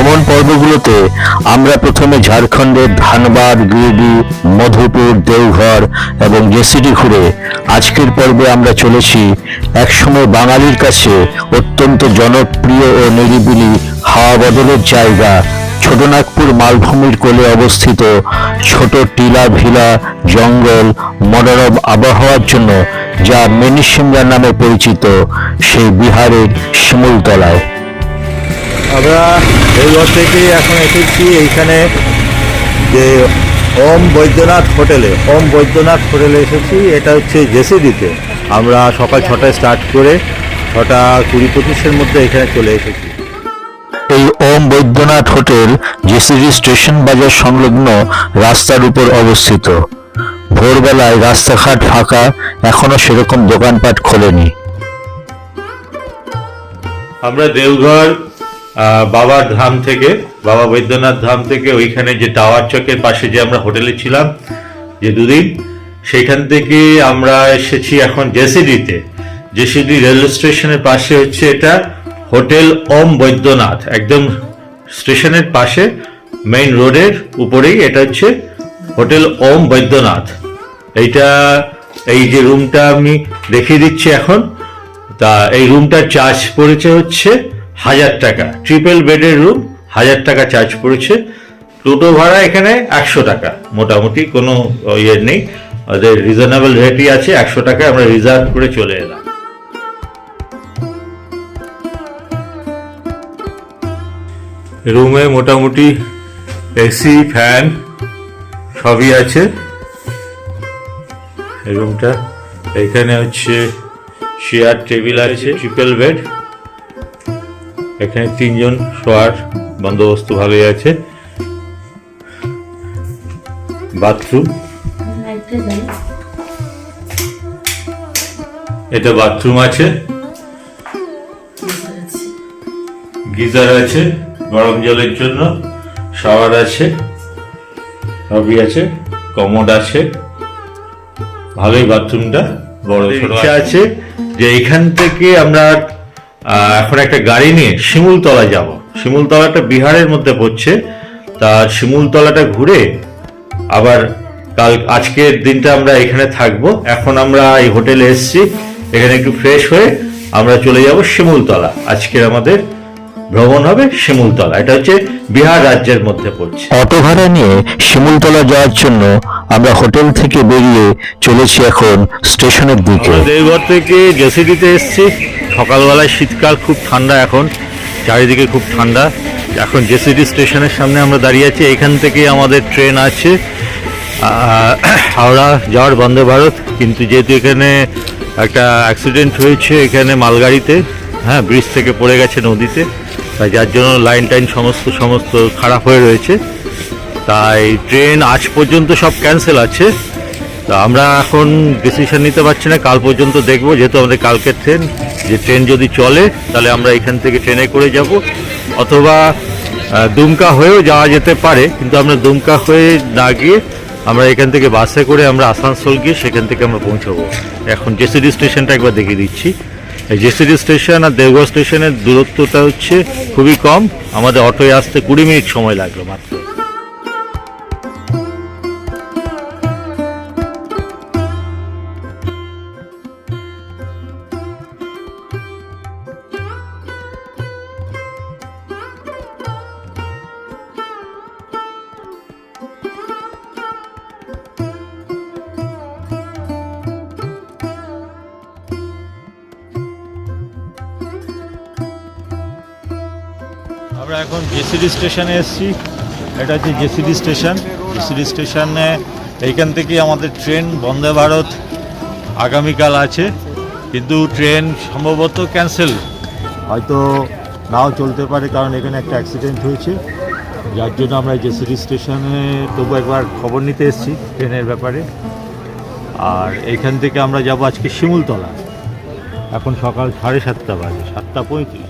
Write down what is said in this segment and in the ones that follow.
ভ্রমণ পর্বগুলোতে আমরা প্রথমে ঝাড়খণ্ডের ধানবাদ, গিরিডি, মধুপুর, দেওঘর এবং জেসিডি ঘুরে আজকের পর্বে আমরা চলেছি একসময় বাঙালির কাছে অত্যন্ত জনপ্রিয় ও নিরিবিলি হাওয়া বদলের জায়গা ছোটনাগপুর মালভূমির কোলে অবস্থিত ছোট টিলা ভিলা জঙ্গল মনোরম আবহাওয়ার জন্য যা মিনি সিমলা নামে পরিচিত সেই বিহারের শিমুলতলায়। আমরা দেওঘর থেকে এখন এসেছি এইখানে যে ওম বৈদ্যনাথ হোটেলে এসেছি। এটা হচ্ছে জেসিডিতে। আমরা সকাল 6টায় স্টার্ট করে 6টা 20-25-এর মধ্যে এখানে চলে এসেছি। এই ওম বৈদ্যনাথ হোটেল জেসিডি স্টেশন বাজার সংলগ্ন রাস্তার উপর অবস্থিত। ভোরবেলায় রাস্তাঘাট ফাঁকা, এখনো সেরকম দোকানপাট খোলেনি। আমরা দেওঘর বাবা বৈদ্যনাথ ধাম থেকে ওইখানে যে টাওয়ার চকের পাশে যে আমরা হোটেলে ছিলাম যে দুদিন, সেইখান থেকে আমরা এসেছি এখন জেসিডি রেল স্টেশনের পাশে হচ্ছে এটা হোটেল ওম বৈদ্যনাথ। একদম স্টেশনের পাশে মেইন রোডের উপরেই এটা হচ্ছে হোটেল ওম বৈদ্যনাথ। এই যে রুমটা আমি দেখিয়ে দিচ্ছি এখন, তা এই রুমটার চার্জ পড়েছে হচ্ছে 1000 টাকা। ট্রিপল বেডের রুম, 1000 টাকা চার্জ পড়েছে। টোটো ভাড়া এখানে 100 টাকা, মোটামুটি কোনো ইয়ে নেই, ওদের রিজনেবল রেটই আছে। 100 টাকায় আমরা রিজার্ভ করে চলে এলাম। রুমে মোটামুটি এসি ফ্যান সবই আছে। এই রুমটা, এখানে হচ্ছে চেয়ার টেবিল আছে, ট্রিপল বেড। এখানে 3 জন শোয়ার বন্দোবস্ত ভালোই আছে। বাথরুম, এটা বাথরুম আছে, গিজার আছে গরম জলের জন্য, শাওয়ার আছে, সবই আছে, কমোড আছে। ভালোই বাথরুমটা বড় আছে। যে এখান থেকে আমরা এখন একটা গাড়ি নিয়ে শিমুলতলা যাব। শিমুলতলাটা বিহারের মধ্যে পড়ছে। তা শিমুলতলাটা ঘুরে আবার আজকের দিনটা আমরা এখানে থাকবো। এখন আমরা এই হোটেলে এসেছি, এখানে একটু ফ্রেশ হয়ে আমরা চলে যাব শিমুলতলা। আজকের আমাদের ভ্রমণ হবে শিমুলতলা, এটা হচ্ছে বিহার রাজ্যের মধ্যে পড়ছে। অটো ভাড়া নিয়ে শিমুলতলা যাওয়ার জন্য আমরা হোটেল থেকে বেরিয়ে চলেছি এখন স্টেশনের দিকে। দেওঘর থেকে জেসিডিতে এসেছি। সকালবেলায় শীতকাল, খুব ঠান্ডা, এখন চারিদিকে খুব ঠান্ডা। এখন জেসিডি স্টেশনের সামনে আমরা দাঁড়িয়ে আছি। এখান থেকে আমাদের ট্রেন আছে হাওড়া যাওয়ার বন্দে ভারত। কিন্তু যেহেতু এখানে একটা অ্যাক্সিডেন্ট হয়েছে এখানে মালগাড়িতে, হ্যাঁ, ব্রিজ থেকে পড়ে গেছে নদীতে, তাই যার জন্য লাইন টাইন সমস্ত খারাপ হয়ে রয়েছে। তাই ট্রেন আজ পর্যন্ত সব ক্যান্সেল আছে। তা আমরা এখন ডিসিশন নিতে পারছি না, কাল পর্যন্ত দেখবো। যেহেতু আমাদের কালকের ট্রেন, যে ট্রেন যদি চলে তাহলে আমরা এখান থেকে ট্রেনে করে যাব, অথবা দুমকা হয়েও যাওয়া যেতে পারে। কিন্তু আমরা দুমকা হয়ে না গিয়ে আমরা এখান থেকে বাসে করে আমরা আসানসোল গিয়ে সেখান থেকে আমরা পৌঁছাবো। এখন জেসিডি স্টেশনটা একবার দেখিয়ে দিচ্ছি। এই জেসিডি স্টেশন আর দেওঘর স্টেশনের দূরত্বটা হচ্ছে খুবই কম। আমাদের অটোয় আসতে 20 মিনিট সময় লাগলো মাত্র। আমরা এখন জেসিডি স্টেশনে এসেছি। এটা হচ্ছে জেসিডি স্টেশনে এইখান থেকে আমাদের ট্রেন বন্দে ভারত আগামীকাল আছে, কিন্তু ট্রেন সম্ভবত ক্যান্সেল, হয়তো নাও চলতে পারে, কারণ এখানে একটা অ্যাক্সিডেন্ট হয়েছে। যার জন্য আমরা জেসিডি স্টেশনে তবু একবার খবর নিতে এসেছি ট্রেনের ব্যাপারে। আর এইখান থেকে আমরা যাব আজকে শিমুলতলা। এখন সকাল 7:30 বাজে, 7:35।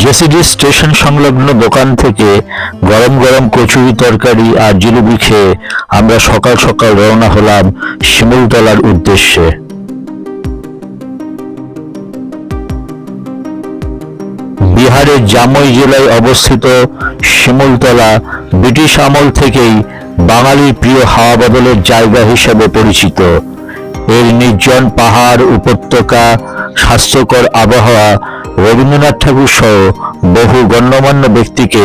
জেসিডি স্টেশন সংলগ্ন দোকান থেকে গরম গরম কচুরি তরকারি আর জিলিপি খেয়ে আমরা সকাল সকাল রওনা হলাম শিমুলতলার উদ্দেশ্যে। বিহারের জামুই জেলায় অবস্থিত শিমুলতলা ব্রিটিশ আমল থেকেই বাঙালির প্রিয় হাওয়া বদলের জায়গা হিসেবে পরিচিত। এর নির্জন পাহাড়, উপত্যকা, স্বাস্থ্যকর আবহাওয়া রবীন্দ্রনাথ ঠাকুর সহ বহু গণ্যমান্য ব্যক্তিকে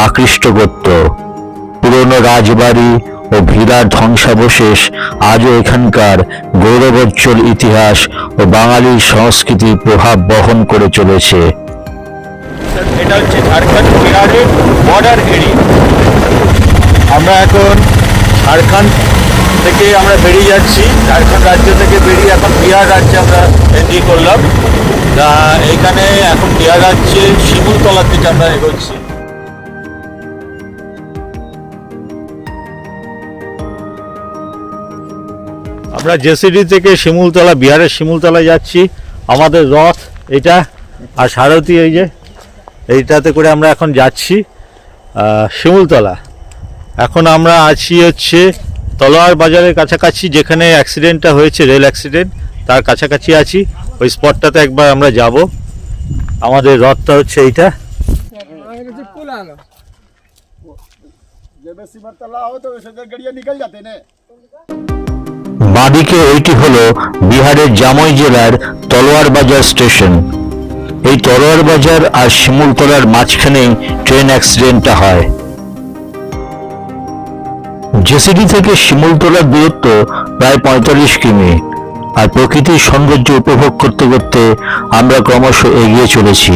আকৃষ্ট করত। পুরনো রাজবাড়ি ও ভিলার ধ্বংসাবশেষ আজও এখানকার গৌরবোজ্জ্বল ইতিহাস ও বাঙালির সংস্কৃতির প্রভাব বহন করে চলেছে। এটা হচ্ছে ঝাড়খণ্ড বিহারের বর্ডার এরিয়া। আমরা এখন ঝাড়খণ্ড থেকে আমরা বেরিয়ে যাচ্ছি, ঝাড়খণ্ড রাজ্য থেকে বেরিয়ে এখন বিহার রাজ্যে আমরা এন্ট্রি করলাম। তা এইখানে এখন বিহার রাজ্যে শিমুলতলার দিকে আমরা এগোচ্ছি। আমরা জেসিডি থেকে শিমুলতলা, বিহারের শিমুলতলা যাচ্ছি। আমাদের রথ এটা, আর সারথি এই যে এইটাতে করে আমরা এখন যাচ্ছি শিমুলতলা। এখন আমরা আছি হচ্ছে তলোয়ার বাজারের কাছাকাছি, যেখানে অ্যাক্সিডেন্টটা হয়েছে, রেল অ্যাক্সিডেন্ট, তার কাছাকাছি আছি। ওই স্পটটাতে একবার আমরা যাব। আমাদের রথটা হচ্ছে এইটা। বাঁদিকে এইটি হলো বিহারের জামুই জেলার তলোয়ার বাজার স্টেশন। এই তলোয়ার বাজার আর শিমুলতলার মাঝখানেই ট্রেন অ্যাক্সিডেন্টটা হয়। জেসিডি থেকে শিমুলতলার দূরত্ব প্রায় 45 কিমি, আর প্রকৃতির সৌন্দর্য উপভোগ করতে করতে আমরা ক্রমশ এগিয়ে চলেছি।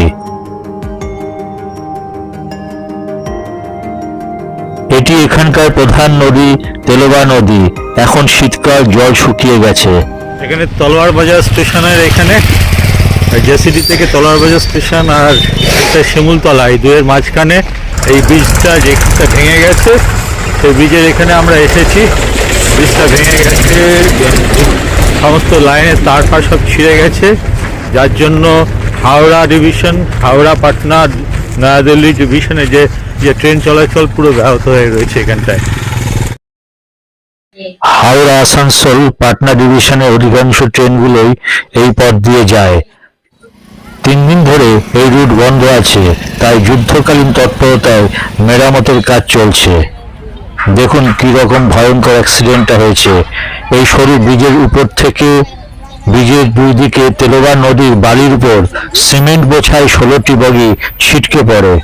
এটি এখানকার প্রধান নদী তেলোগা নদী। এখন শীতকাল, জল শুকিয়ে গেছে। এখানে তলোয়ার বাজার স্টেশনের এখানে জেসিডি থেকে তলোয়ার বাজার স্টেশন আর একটা শিমুলতলা, এই দুয়ের মাঝখানে এই ব্রিজটা যেখানটা ভেঙে গেছে, সেই ব্রিজের এখানে আমরা এসেছি। ব্রিজটা ভেঙে গেছে, সমস্ত লাইনের তার ফার সব ছিঁড়ে গেছে, যার জন্য হাওড়া ডিভিশন, হাওড়া পাটনা নয়াদিল্লি ডিভিশনে যে ট্রেন চলাচল পুরো ব্যাহত হয়ে রয়েছে এখানটায়। হাওড়া, আসানসোল, পাটনা ডিভিশনের অধিকাংশ ট্রেনগুলোই এই পথ দিয়ে যায়। 3 দিন ধরে এই রুট বন্ধ আছে, তাই যুদ্ধকালীন তৎপরতায় মেরামতের কাজ চলছে। দেখুন কি রকম ভয়ঙ্কর অ্যাক্সিডেন্টটা হয়েছে। এই সরু ব্রিজের উপর থেকে ব্রিজের দুই দিকে তেলোগা নদীর বালির উপর সিমেন্ট বোঝাই 16টি বগি ছিটকে পড়ে।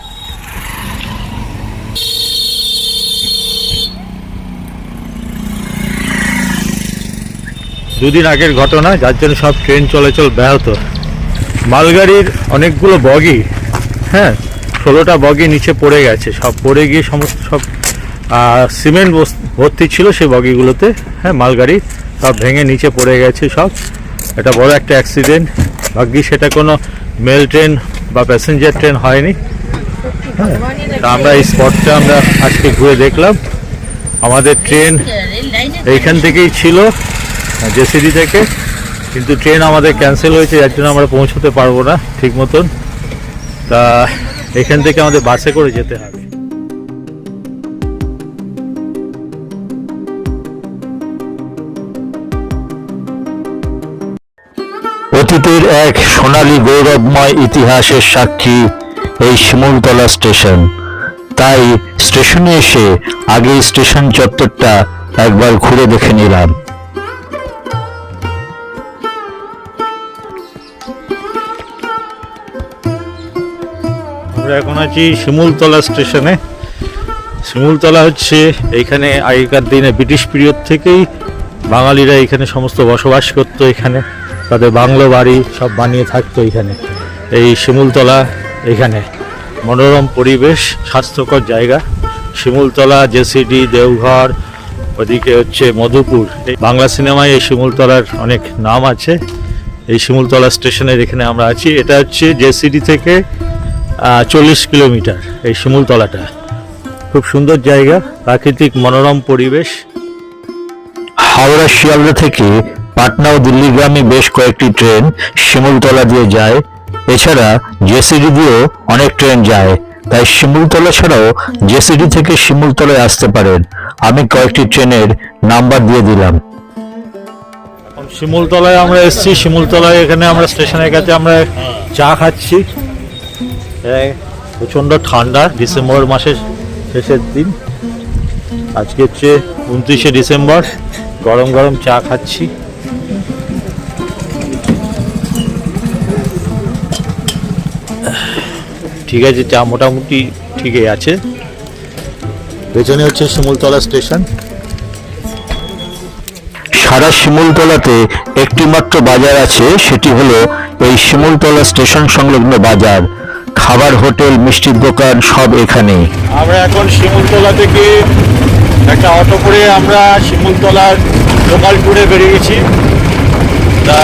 দুদিন আগের ঘটনা, যার জন্য সব ট্রেন চলাচল ব্যাহত। মালগাড়ির অনেকগুলো বগি, 16টা বগি নিচে পড়ে গেছে, সব পড়ে গিয়ে সমস্ত সব সিমেন্ট ভর্তি ছিল সেই বগিগুলোতে। মালগাড়ি সব ভেঙে নিচে পড়ে গেছে সব। এটা বড় একটা অ্যাক্সিডেন্ট। ভাগ্যি সেটা কোনো মেল ট্রেন বা প্যাসেঞ্জার ট্রেন হয়নি। তা আমরা এই স্পটটা আমরা আজকে ঘুরে দেখলাম। আমাদের ট্রেন এইখান থেকেই ছিল, জেসিডি থেকে, কিন্তু ট্রেন আমাদের ক্যান্সেল হয়েছে, যার জন্য আমরা পৌঁছতে পারবো না ঠিক মতন। তা এখান থেকে আমাদের বাসে করে যেতে হবে। অতীতের এক সোনালী গৌরবময় ইতিহাসের সাক্ষী এই শিমুলতলা স্টেশন। তাই স্টেশনে এসে আগে স্টেশন চত্বরটা একবার ঘুরে দেখে নিলাম। আমরা এখন আছি শিমুলতলা স্টেশনে। শিমুলতলা হচ্ছে এইখানে আগেকার দিনে ব্রিটিশ পিরিয়ড থেকেই বাঙালিরা এখানে সমস্ত বসবাস করতো। এখানে তাদের বাংলো বাড়ি সব বানিয়ে থাকতো এখানে। এই শিমুলতলা, এখানে মনোরম পরিবেশ, স্বাস্থ্যকর জায়গা। শিমুলতলা, জেসিডি, দেওঘর, ওদিকে হচ্ছে মধুপুর। এই বাংলা সিনেমায় এই শিমুলতলার অনেক নাম আছে। এই শিমুলতলা স্টেশনের এখানে আমরা আছি। এটা হচ্ছে জেসিডি থেকে 40 কিলোমিটার এই শিমুলতলাটা। খুব সুন্দর জায়গা, প্রাকৃতিক মনোরম পরিবেশ। হাওড়া শিয়ালদা থেকে পাটনা ও দিল্লিগামী বেশ কয়েকটি ট্রেন শিমুলতলা দিয়ে যায়। এছাড়া জেসিডি দিয়েও অনেক ট্রেন যায়, তাই শিমুলতলা ছাড়াও জেসিডি থেকে শিমুলতলায় আসতে পারেন। আমি কয়েকটি ট্রেনের নাম্বার দিয়ে দিলাম। শিমুলতলায় আমরা এসেছি। শিমুলতলায় এখানে আমরা স্টেশনের কাছে আমরা চা খাচ্ছি। প্রচণ্ড ঠান্ডা, ডিসেম্বর মাসের শেষের দিন। আজকে হচ্ছে 29শে ডিসেম্বর। গরম গরম চা খাচ্ছি। ঠিক আছে, চা মোটামুটি ঠিকই আছে। পেছনে হচ্ছে শিমুলতলা স্টেশন। সারা শিমুলতলাতে একটি মাত্র বাজার আছে, সেটি হলো এই শিমুলতলা স্টেশন সংলগ্ন বাজার। খাবার, হোটেল, মিষ্টির দোকান সব এখানে। আমরা এখন শিমুলতলা থেকে একটা অটো করে আমরা শিমুলতলার লোকাল ট্যুরে বেরিয়ে গেছি। তা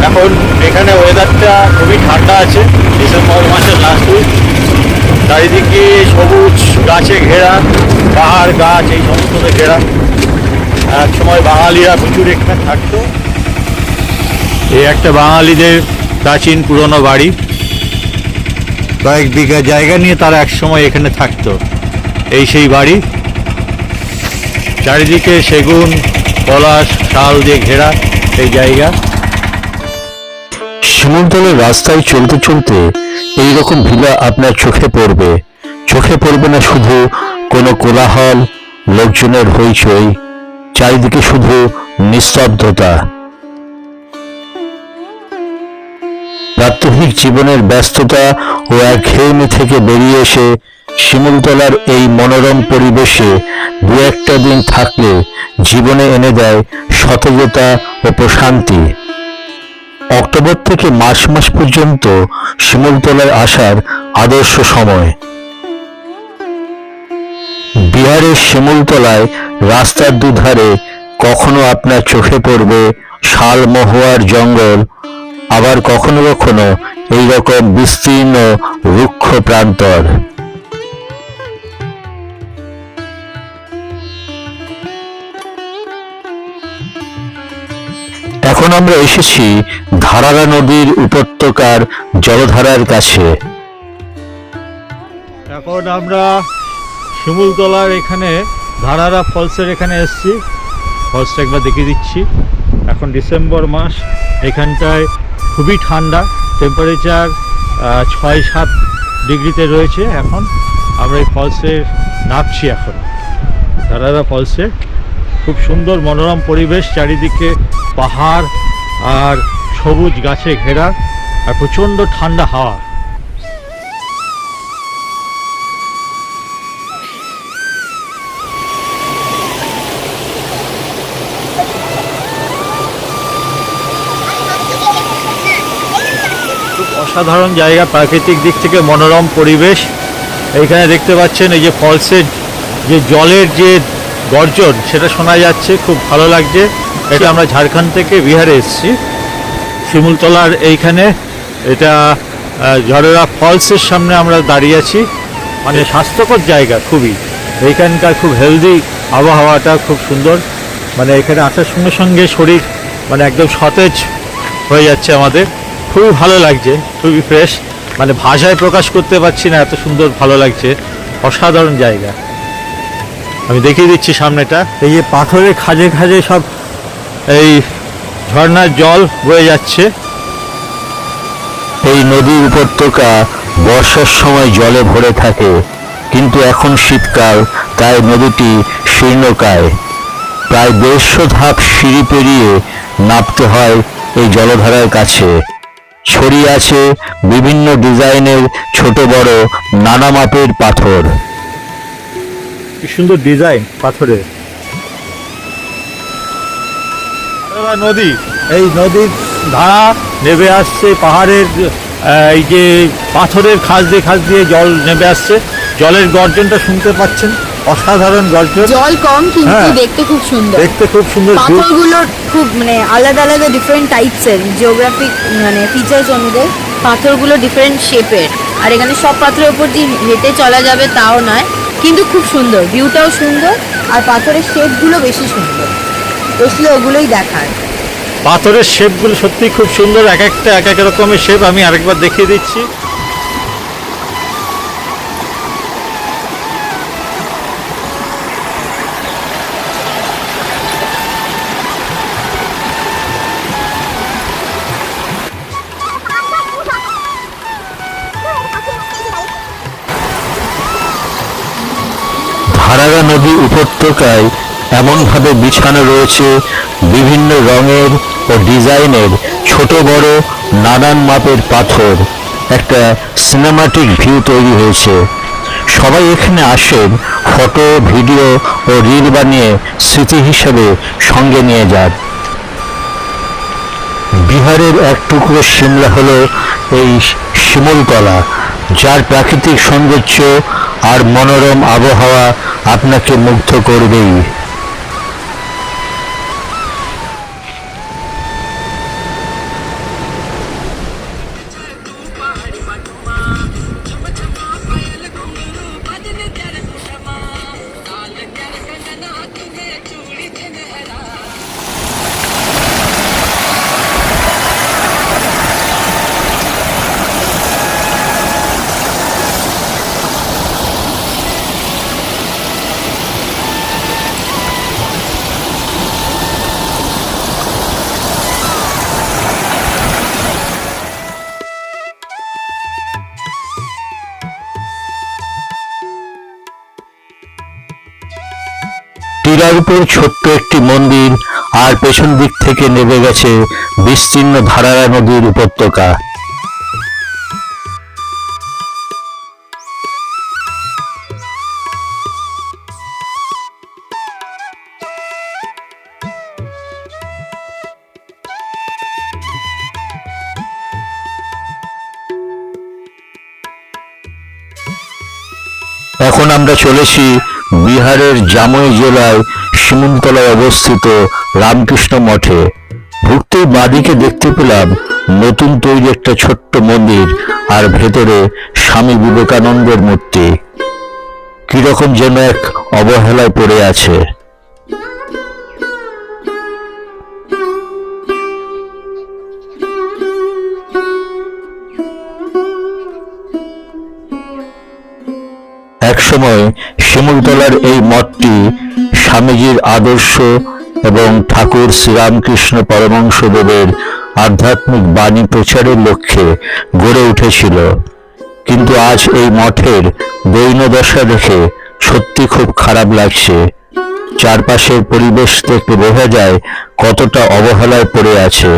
এখন এখানে ওয়েদারটা খুবই ঠান্ডা আছে, ডিসেম্বর মাসের লাস্ট উইক। চারিদিকে সবুজ গাছে ঘেরা, পাহাড় গাছ এই সমস্ততে ঘেরা। এক সময় বাঙালিরা প্রচুর এখানে থাকতো। এই একটা বাঙালিদের প্রাচীন পুরনো বাড়ি, কয়েক বিঘা জায়গা নিয়ে তারা এক সময় এখানে থাকতো। এই সেই বাড়ি, চারিদিকে সেগুন, পলাশ, শাল দিয়ে ঘেরা এই জায়গা। শিমুলতলার রাস্তায় চলতে চলতে এইরকম ভিলা আপনার চোখে পড়বে। চোখে পড়বে না শুধু কোনো কোলাহল, লোকজনের হইচই, চারিদিকে শুধু নিস্তব্ধতা। প্রাত্যহিক জীবনের ব্যস্ততা ও একঘেয়েমি থেকে বেরিয়ে এসে শিমুলতলার এই মনোরম পরিবেশে দু একটা দিন থাকলে জীবনে এনে দেয় সতেজতা ও প্রশান্তি। অক্টোবর থেকে মার্চ মাস পর্যন্ত শিমুলতলায় আসার আদর্শ সময়। বিহারের শিমুলতলায় রাস্তার দুধারে কখনো আপনার চোখে পড়বে শাল মহুয়ার জঙ্গল, আবার কখনো কখনো এইরকম বিস্তীর্ণ রুক্ষ প্রান্তর। এখন আমরা এসেছি ধারারা নদীর উপত্যকার জলধারার কাছে। এখন আমরা শিমুলতলার এখানে ধারারা ফলসের এখানে এসেছি। ফলসটা একবার দেখিয়ে দিচ্ছি। এখন ডিসেম্বর মাস, এখানটায় খুবই ঠান্ডা, টেম্পারেচার 6-7 ডিগ্রিতে রয়েছে। এখন আমরা এই ফলসে নামছি। এখন ধারারা ফলসে খুব সুন্দর মনোরম পরিবেশ, চারিদিকে পাহাড় আর সবুজ গাছে ঘেরা, আর প্রচণ্ড ঠান্ডা হাওয়া। খুব অসাধারণ জায়গা, প্রাকৃতিক দিক থেকে মনোরম পরিবেশ। এইখানে দেখতে পাচ্ছেন এই যে ফলসের যে জলের যে গর্জন, সেটা শোনা যাচ্ছে, খুব ভালো লাগছে। এটা আমরা ঝাড়খণ্ড থেকে বিহারে এসেছি। শিমুলতলার এইখানে এটা ঝরেরা ফলসের সামনে আমরা দাঁড়িয়ে আছি। মানে স্বাস্থ্যকর জায়গা খুবই। এইখানকার খুব হেলদি আবহাওয়াটা খুব সুন্দর। মানে এখানে আসার সঙ্গে সঙ্গে শরীর মানে একদম সতেজ হয়ে যাচ্ছে আমাদের। খুবই ভালো লাগছে, খুবই ফ্রেশ। মানে ভাষায় প্রকাশ করতে পারছি না, এত সুন্দর ভালো লাগছে। অসাধারণ জায়গা। আমি দেখিয়ে দিচ্ছি সামনেটা। এই যে পাথরের খাঁজে খাঁজে সব এই ঝর্ণার জল বয়ে যাচ্ছে। এই নদীর উপত্যকা বর্ষার সময় জলে ভরে থাকে, কিন্তু এখন শীতকাল, তাই নদীটি শীর্ণকায়। প্রায় 150 ধাপ সিঁড়ি পেরিয়ে নামতে হয় এই জলধারার কাছে। ছড়িয়ে আছে বিভিন্ন ডিজাইনের ছোট বড় নানা মাপের পাথর। কি সুন্দর ডিজাইন পাথরের। নদী, এই নদীর ধারা নেমে আসছে পাহাড়ের, এই যে পাথরের খাঁজ দিয়ে জল নেমে আসছে। জলের গর্জনটা শুনতে পাচ্ছেন, অসাধারণ গর্জন। জল কম কিন্তু হ্যাঁ, দেখতে খুব সুন্দর। দেখতে খুব সুন্দর। পাথরগুলো খুব মানে আলাদা আলাদা ডিফারেন্ট টাইপসের, জিওগ্রাফিক মানে ফিচার্স অনুযায়ী পাথরগুলো ডিফারেন্ট শেপের। আর এখানে সব পাথরের উপর যে হেঁটে চলা যাবে তাও নয়, কিন্তু খুব সুন্দর, ভিউটাও সুন্দর। আর পাথরের শেপগুলো বেশি সুন্দর, আসলে ওগুলোই দেখার। পাথরের শেপগুলো সত্যি খুব সুন্দর, এক একটা এক এক রকমের শেপ। আমি আরেকবার দেখিয়ে দিচ্ছি। ধারারা নদী উপত্যকায় এমনভাবে বিছানো রয়েছে বিভিন্ন রঙের ও ডিজাইনের ছোট বড় নানান মাপের পাথর। একটা সিনেমাটিক ভিউ তৈরি হয়েছে। সবাই এখানে আসেন ফটো, ভিডিও ও রিল বানিয়ে স্মৃতি হিসেবে সঙ্গে নিয়ে যান। বিহারের এক টুকরো সিমলা হলো এই শিমুলতলা, যার প্রাকৃতিক সৌন্দর্য আর মনোরম আবহাওয়া আপনাকে মুগ্ধ করবেই। টিলার উপর ছোট্ট একটি মন্দির, আর পেছন দিক থেকে নেমে গেছে বিস্তীর্ণ ধারারা নদীর উপত্যকা। এখন আমরা চলেছি বিহারের জামুই জেলায় শিমুলতলায় অবস্থিত রামকৃষ্ণ মঠে। ঢুকতেই বাঁদিকে দেখতে পেলাম নতুন তৈরি একটা ছোট্ট মন্দির, আর ভেতরে স্বামী বিবেকানন্দের মূর্তি কিরকম যেন এক অবহেলায় পড়ে আছে। একসময় শিমুলতলার এই মঠটি স্বামীজির আদর্শ এবং ঠাকুর শ্রীরামকৃষ্ণ পরমহংসদেবের আধ্যাত্মিক বাণী প্রচারের লক্ষ্যে গড়ে উঠেছিল। কিন্তু আজ এই মঠের দৈন্যদশা দেখে সত্যি খুব খারাপ লাগছে। চারপাশের পরিবেশ দেখে বোঝা যায় কতটা অবহেলায় পড়ে আছে।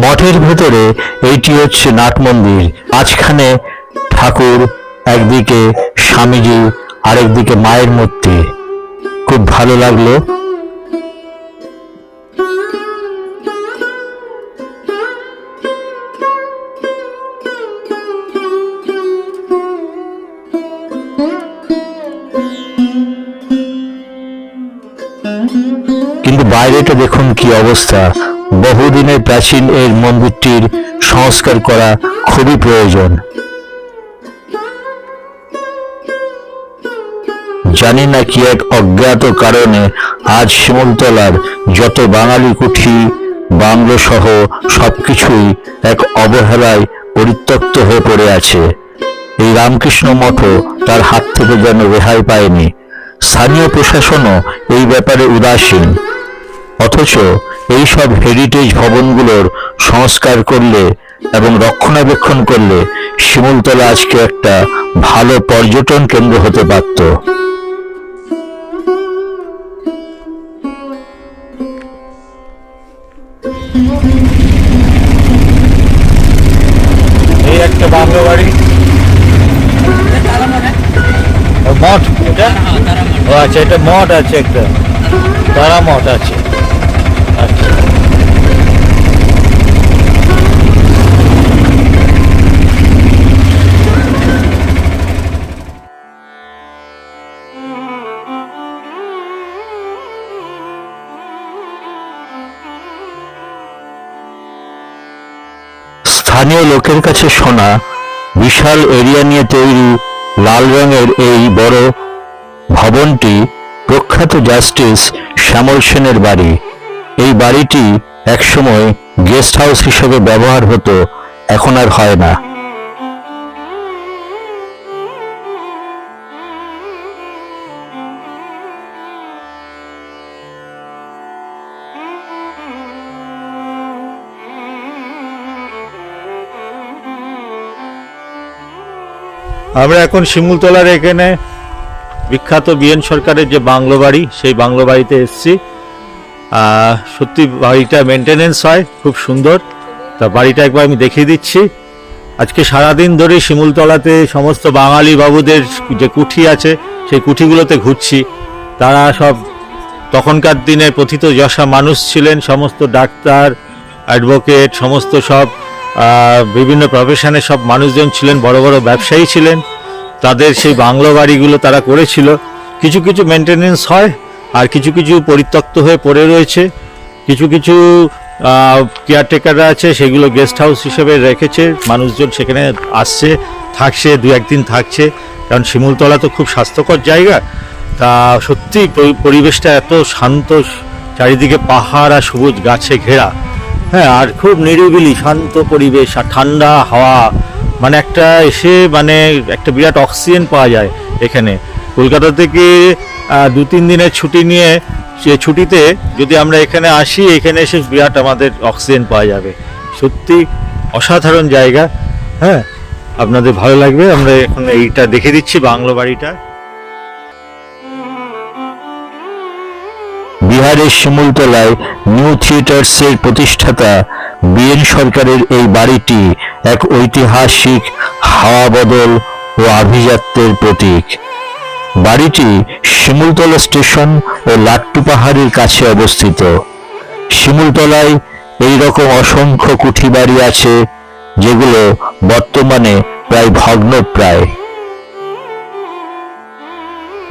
মঠের ভেতরে এইটি হচ্ছে নাট মন্দির। মাঝখানে ঠাকুর, একদিকে স্বামীজি, আরেকদিকে মায়ের মূর্তি। খুব ভালো লাগলো। কিন্তু বাইরেটা দেখুন কি অবস্থা। বহুদিনের প্রাচীন এই মন্দিরটির সংস্কার করা খুবই প্রয়োজন। জানি না কি এক অজ্ঞাত কারণে আজ শিমুলতলার যত বাঙালি কুঠি, বাংলো সহ সবকিছুই এক অবহেলায় পরিত্যক্ত হয়ে পড়ে আছে। এই রামকৃষ্ণ মঠও তার হাত থেকে যেন রেহাই পায়নি। স্থানীয় প্রশাসনও এই ব্যাপারে উদাসীন। অথচ এই সব হেরিটেজ ভবনগুলোর সংস্কার করলে এবং রক্ষণাবেক্ষণ করলে শিমুলতলা আজকে একটা ভালো পর্যটন কেন্দ্র হতে পারত। এই একটা বাংলো বাড়ি, মঠ এটা। ও আচ্ছা, এটা মঠ আছে, একটা তারা মঠ আছে। আচ্ছা, স্থানীয় লোকের কাছে শোনা বিশাল এরিয়া নিয়ে তৈরি লাল রঙের এই বড় ভবনটি প্রখ্যাত জাস্টিস শ্যামল সেনের বাড়ি। এই বাড়িটি একসময় গেস্ট হাউস হিসেবে ব্যবহার হতো, এখন আর হয় না। আমরা এখন শিমুলতলার এখানে বিখ্যাত বিএন সরকারের যে বাংলো বাড়ি, সেই বাংলো বাড়িতে এসেছি। সত্যি বাড়িটা মেনটেনেন্স হয় খুব সুন্দর। তা বাড়িটা একবার আমি দেখিয়ে দিচ্ছি। আজকে সারাদিন ধরে শিমুলতলাতে সমস্ত বাঙালি বাবুদের যে কুঠি আছে সেই কুঠিগুলোতে ঘুরছি। তারা সব তখনকার দিনের প্রথিতযশা মানুষ ছিলেন, সমস্ত ডাক্তার, অ্যাডভোকেট, সমস্ত সব বিভিন্ন প্রফেশনের সব মানুষজন ছিলেন, বড় বড় ব্যবসায়ী ছিলেন। তাদের সেই বাংলো বাড়িগুলো তারা করেছিল। কিছু কিছু মেনটেনেন্স হয় আর কিছু কিছু পরিত্যক্ত হয়ে পড়ে রয়েছে। কিছু কিছু কেয়ারটেকাররা আছে, সেগুলো গেস্ট হাউস হিসেবে রেখেছে। মানুষজন সেখানে আসছে, থাকছে, দু একদিন থাকছে, কারণ শিমুলতলা তো খুব স্বাস্থ্যকর জায়গা। তা সত্যি পরিবেশটা এত শান্ত, চারিদিকে পাহাড় আর সবুজ গাছে ঘেরা, হ্যাঁ, আর খুব নিরিবিলি শান্ত পরিবেশ আর ঠান্ডা হাওয়া। মানে একটা এসে মানে একটা বিরাট অক্সিজেন পাওয়া যায় এখানে। কলকাতা থেকে 2-3 দিনের ছুটি নিয়ে, সে ছুটিতে যদি আমরা এখানে আসি, এখানে এসে বিরাট আমাদের অক্সিজেন পাওয়া যাবে। সত্যি অসাধারণ জায়গা, হ্যাঁ, আপনাদের ভালো লাগবে। আমরা এখন এইটা দেখে দিচ্ছি বাংলো বাড়িটা। বিহারের শিমুলতলায় নিউ থিয়েটার্সের প্রতিষ্ঠাতা বিএন সরকারের এই বাড়িটি এক ঐতিহাসিক হাওয়া বদল ও আভিজাত্যের প্রতীক। বাড়িটি শিমুলতলা স্টেশন ও লাট্টু পাহাড়ের কাছে অবস্থিত। শিমুলতলায় এই রকম অসংখ্য কুঠি বাড়ি আছে, যেগুলো বর্তমানে প্রায় ভগ্নপ্রায়।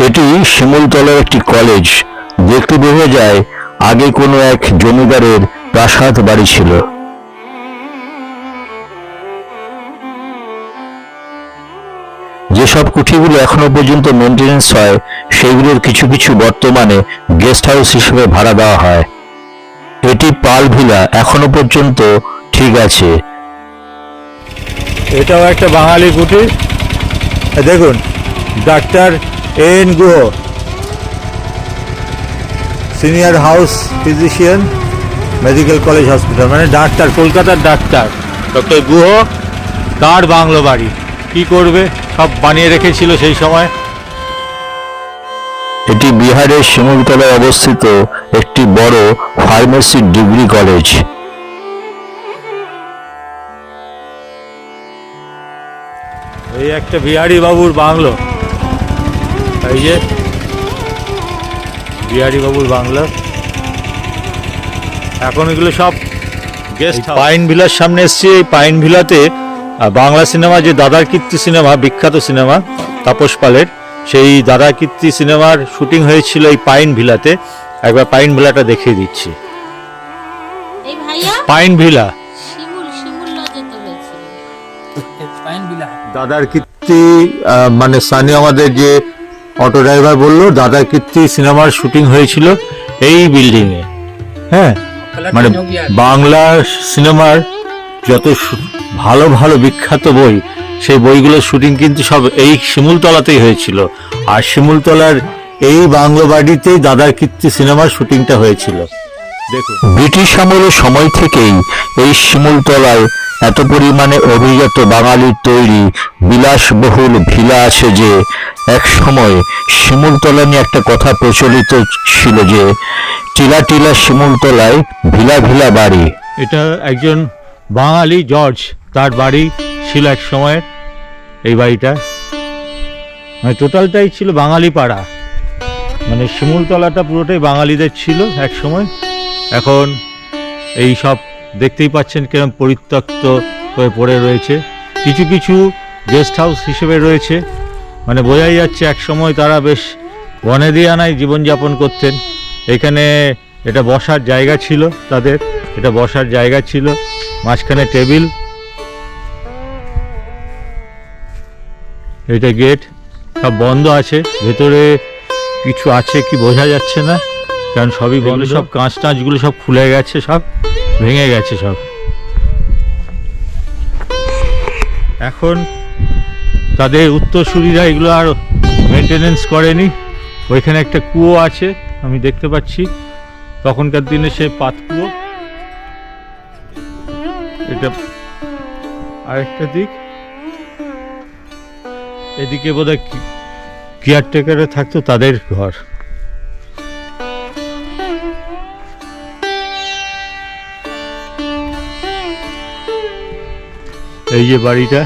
এটি শিমুলতলার একটি কলেজ। দেখতে বোঝা যায় আগে কোনো এক জমিদারের প্রাসাদ বাড়ি ছিল। যেসব কুঠিগুলো এখনো পর্যন্ত মেনটেনেন্স হয়, সেইগুলোর কিছু কিছু বর্তমানে গেস্ট হাউস হিসেবে ভাড়া দেওয়া হয়। এটি পাল ভিলা এখনো পর্যন্ত ঠিক আছে। এটাও একটা বাঙালি কুঠি। দেখুন, doctor N Guha, senior house physician, medical college hospital, মানে ডাক্তার, কলকাতার ডাক্তার ডক্টর গুহ, তার বাংলো বাড়ি। কি করবে, সব বানিয়ে রেখেছিল সেই সময়। এটি বিহারের শিমুলতলায় অবস্থিত একটি বড় ফার্মেসি ডিগ্রি কলেজ। এই একটা বিহারি বাবুর বাংলো, এই যে বিহারি বাবুর বাংলো। এখন এগুলো সব গেস্ট হাউস। পাইন ভিলার সামনে এসছি। এই পাইন ভিলাতে বাংলা সিনেমা, যে দাদার কীর্তি সিনেমা, বিখ্যাত সিনেমা তাপস পালের, সেই দাদার কীর্তি সিনেমার শুটিং হয়েছিল এই পাইন ভিলাতে। একবার পাইন ভিলাটা দেখিয়ে দিচ্ছি। এই ভাইয়া পাইন ভিলা, শিমুল লজেতে হয়েছিল। দাদার কীর্তি মানে স্থানীয় আমাদের যে অটো ড্রাইভার বললো, দাদার কীর্তি সিনেমার শুটিং হয়েছিল এই বিল্ডিং এ। হ্যাঁ, মানে বাংলা সিনেমার যত ভালো ভালো বিখ্যাত বই, সেই বইগুলোর শুটিং কিন্তু সব এই শিমুলতলাতেই হয়েছিল। আর শিমুলতলার এই বাংলো বাড়িতেই দাদার কীর্তি সিনেমার শুটিংটা হয়েছিল। দেখুন, ব্রিটিশ আমলের সময় থেকেই এই শিমুলতলায় এত পরিমাণে অভিজাত বাঙালির তৈরি বিলাসবহুল ভিলা আছে যে এক সময় শিমুলতলা নিয়ে একটা কথা প্রচলিত ছিল যে টিলা টিলা শিমুলতলায় ভিলা ভিলা বাড়ি। এটা একজন বাঙালি জর্জ, তার বাড়ি ছিল এক সময় এই বাড়িটা। মানে টোটালটাই ছিল বাঙালি পাড়া, মানে শিমুলতলাটা পুরোটাই বাঙালিদের ছিল এক সময়। এখন এই সব দেখতেই পাচ্ছেন কিরকম পরিত্যক্ত হয়ে পড়ে রয়েছে। কিছু কিছু গেস্ট হাউস হিসেবে রয়েছে, মানে বোঝাই যাচ্ছে এক সময় তারা বেশ বনেদিয়ানায় জীবনযাপন করতেন। এখানে এটা বসার জায়গা ছিল তাদের, এটা বসার জায়গা ছিল, মাঝখানে টেবিল, এটা গেট সব বন্ধ আছে, ভেতরে কিছু আছে কি বোঝা যাচ্ছে না, কারণ সবই বন্ধ। সব কাঁচ টাঁচগুলো সব খুলে গেছে, সব ভেঙে গেছে সব। এখন তাদের উত্তরসূরিরা এগুলো আর মেনটেনেন্স করেনি। ওইখানে একটা কুয়ো আছে আমি দেখতে পাচ্ছি, তখনকার দিনে সে পাত কুয়ো। এটা আরেকটা দিক, এদিকে বোধহয় কেয়ারটেকারে থাকতো, তাদের ঘর। এই যে বাড়িটা,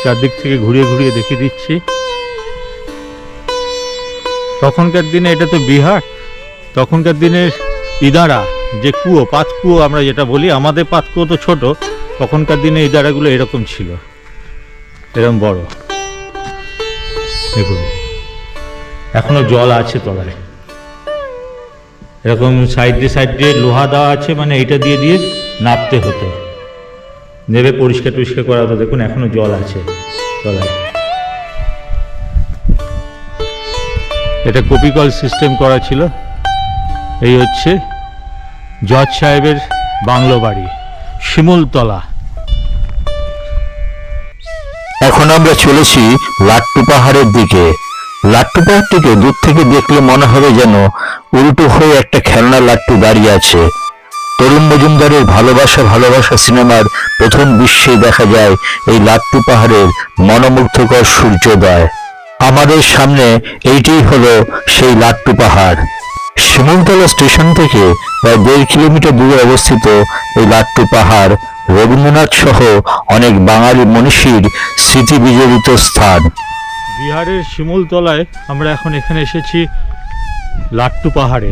চারদিক থেকে ঘুরিয়ে ঘুরিয়ে দেখিয়ে দিচ্ছি। তখনকার দিনে এটা তো বিহার, তখনকার দিনের ইদারা যে কুয়ো, পাত কুয়ো আমরা যেটা বলি, আমাদের পাত কুয়ো তো ছোট, তখনকার দিনে ইদারাগুলো এরকম ছিল, এরকম বড়। দেখুন এখনো জল আছে তলায়, এরকম সাইডে সাইডে লোহা দেওয়া আছে, মানে এইটা দিয়ে দিয়ে নাপতে হতো, নেবে পরিষ্কার টরিষ্কার করা হতো। দেখুন এখনো জল আছে তলায়। এটা কপিকল সিস্টেম করা ছিল। এই হচ্ছে জজ সাহেবের বাংলো বাড়ি, শিমুলতলা। এখন আমরা চলেছি লাট্টু পাহাড়ের দিকে। লাট্টু পাহাড়টিকে দূর থেকে দেখলে মনে হবে যেন উল্টো হয়ে একটা খেলনা লাট্টু দাঁড়িয়ে আছে। তরুণ মজুমদারের ভালোবাসা ভালোবাসা সিনেমার প্রথম দৃশ্যে দেখা যায় এই লাট্টু পাহাড়ের মনোমুগ্ধকর সূর্যোদয়। আমাদের সামনে এইটাই হলো সেই লাট্টু পাহাড়। শিমুলতলা স্টেশন থেকে প্রায় 1.5 কিলোমিটার দূরে অবস্থিত এই লাট্টু পাহাড় রবীন্দ্রনাথ সহ অনেক বাঙালি মনীষীর স্মৃতি বিজড়িত স্থান। বিহারের শিমুলতলায় আমরা এখন এখানে এসেছি লাট্টু পাহাড়ে।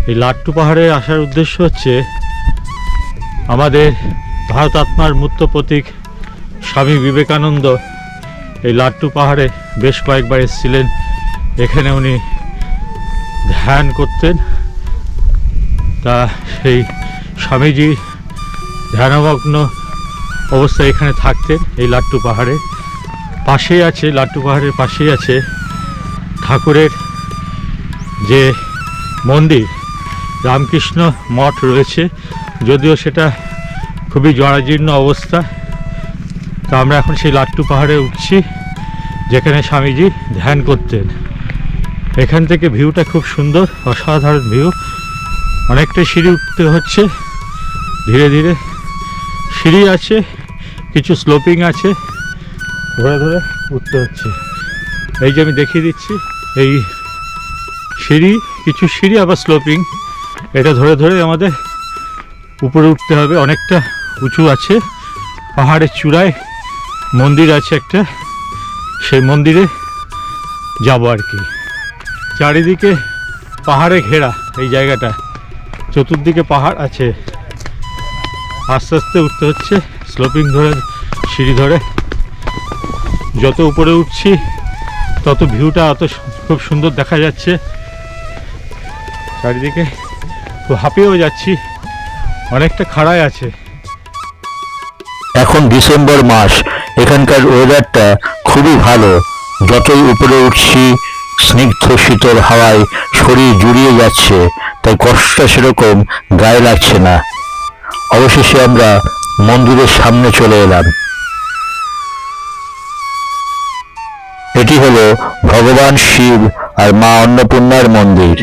এই লাট্টু পাহাড়ে আসার উদ্দেশ্য হচ্ছে আমাদের ভারত আত্মার মূর্ত প্রতীক স্বামী বিবেকানন্দ এই লাট্টু পাহাড়ে বেশ কয়েকবার এসেছিলেন। এখানে উনি ধ্যান করতেন, তা সেই স্বামীজি ধ্যানমগ্ন অবস্থায় এখানে থাকতেন এই লাট্টু পাহাড়ে। পাশেই আছে, লাট্টু পাহাড়ের পাশেই আছে ঠাকুরের যে মন্দির, রামকৃষ্ণ মঠ রয়েছে, যদিও সেটা খুবই জরাজীর্ণ অবস্থা। তা আমরা এখন সেই লাট্টু পাহাড়ে উঠছি যেখানে স্বামীজি ধ্যান করতেন। এখান থেকে ভিউটা খুব সুন্দর, অসাধারণ ভিউ। অনেকটাই সিঁড়ি উঠতে হচ্ছে, ধীরে ধীরে সিঁড়ি আছে, কিছু স্লোপিং আছে, ধরে ধরে উঠতে হচ্ছে। এই যে আমি দেখিয়ে দিচ্ছি, এই সিঁড়ি, কিছু সিঁড়ি আবার স্লোপিং, এটা ধরে ধরে আমাদের উপরে উঠতে হবে। অনেকটা উঁচু আছে, পাহাড়ের চূড়ায় মন্দির আছে একটা, সেই মন্দিরে যাব আর কি। চারিদিকে পাহাড়ে ঘেরা এই জায়গাটা, চতুর্দিকে পাহাড় আছে। আস্তে আস্তে উঠতে হচ্ছে, স্লোপিং ধরে, সিঁড়ি ধরে। যত উপরে উঠছি তত ভিউটা খুব সুন্দর দেখা যাচ্ছে চারিদিকে। খুব হাঁপিয়েও যাচ্ছি, অনেকটা খাড়ায় আছে। এখন ডিসেম্বর মাস, এখানকার ওয়েদারটা খুবই ভালো। যতই উপরে উঠছি স্নিগ্ধ শীতল হাওয়ায় শরীর জুড়িয়ে যাচ্ছে, তাই কষ্টটা সেরকম গায়ে লাগছে না। অবশেষে আমরা মন্দিরের সামনে চলে এলাম। এটি হলো ভগবান শিব আর মা অন্নপূর্ণার মন্দির।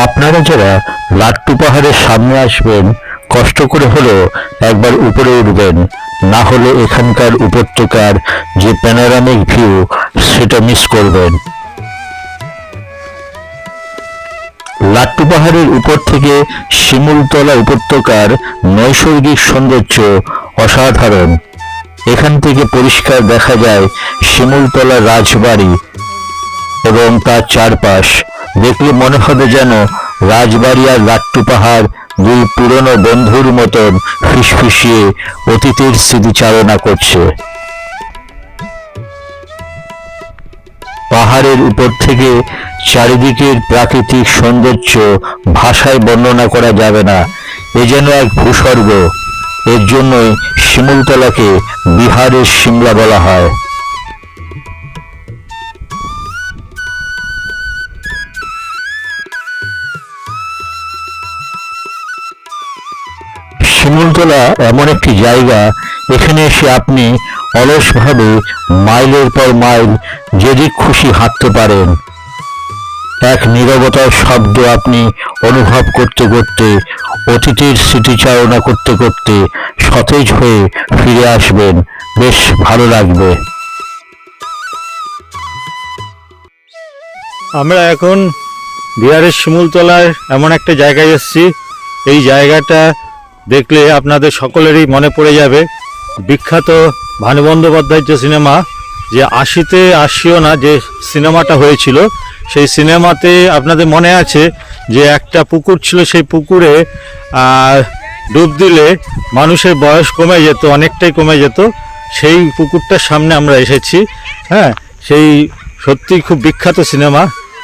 আপনারা যারা লাট্টু পাহাড়ের সামনে আসবেন, কষ্ট করে হলেও একবার উপরে উঠবেন, না হলে এখানকার উপত্যকার যে প্যানোরামিক ভিউ সেটা মিস করবেন। লাট্টু পাহাড়ের উপর থেকে শিমুলতলা উপত্যকার নৈসর্গিক সৌন্দর্য অসাধারণ। এখান থেকে পরিষ্কার দেখা যায় শিমুলতলা রাজবাড়ি এবং তার চারপাশ। দেখলে মনে হবে যেন রাজবাড়ি আর লাট্টু পাহাড় দুই পুরনো বন্ধুর মতন ফিসফিসিয়ে অতীতের স্মৃতিচারণা করছে। পাহাড়ের উপর থেকে চারিদিকের প্রাকৃতিক সৌন্দর্য ভাষায় বর্ণনা করা যাবে না, এ যেন এক ভূস্বর্গ। এর জন্যই শিমুলতলাকে বিহারের সিমলা বলা হয়। শিমুলতলা এমন একটি জায়গা, এখানে এসে আপনি অলসভাবে মাইলের পর মাইল যেদিক খুশি হাঁটতে পারেন। এক নীরবতার শব্দ আপনি অনুভব করতে করতে, অতীতের স্মৃতিচারণা করতে করতে সতেজ হয়ে ফিরে আসবেন। বেশ ভালো লাগবে। আমরা এখন বিহারের শিমুলতলায় এমন একটা জায়গায় এসেছি, এই জায়গাটা দেখলে আপনাদের সকলেরই মনে পড়ে যাবে বিখ্যাত ভানু বন্দ্যোপাধ্যায়ের যে সিনেমা, যে আশিতে আসিও না যে সিনেমাটা হয়েছিল, সেই সিনেমাতে আপনাদের মনে আছে যে একটা পুকুর ছিল, সেই পুকুরে ডুব দিলে মানুষের বয়স কমে যেত, অনেকটাই কমে যেত। সেই পুকুরটার সামনে আমরা এসেছি। হ্যাঁ, সেই সত্যি খুব বিখ্যাত সিনেমা।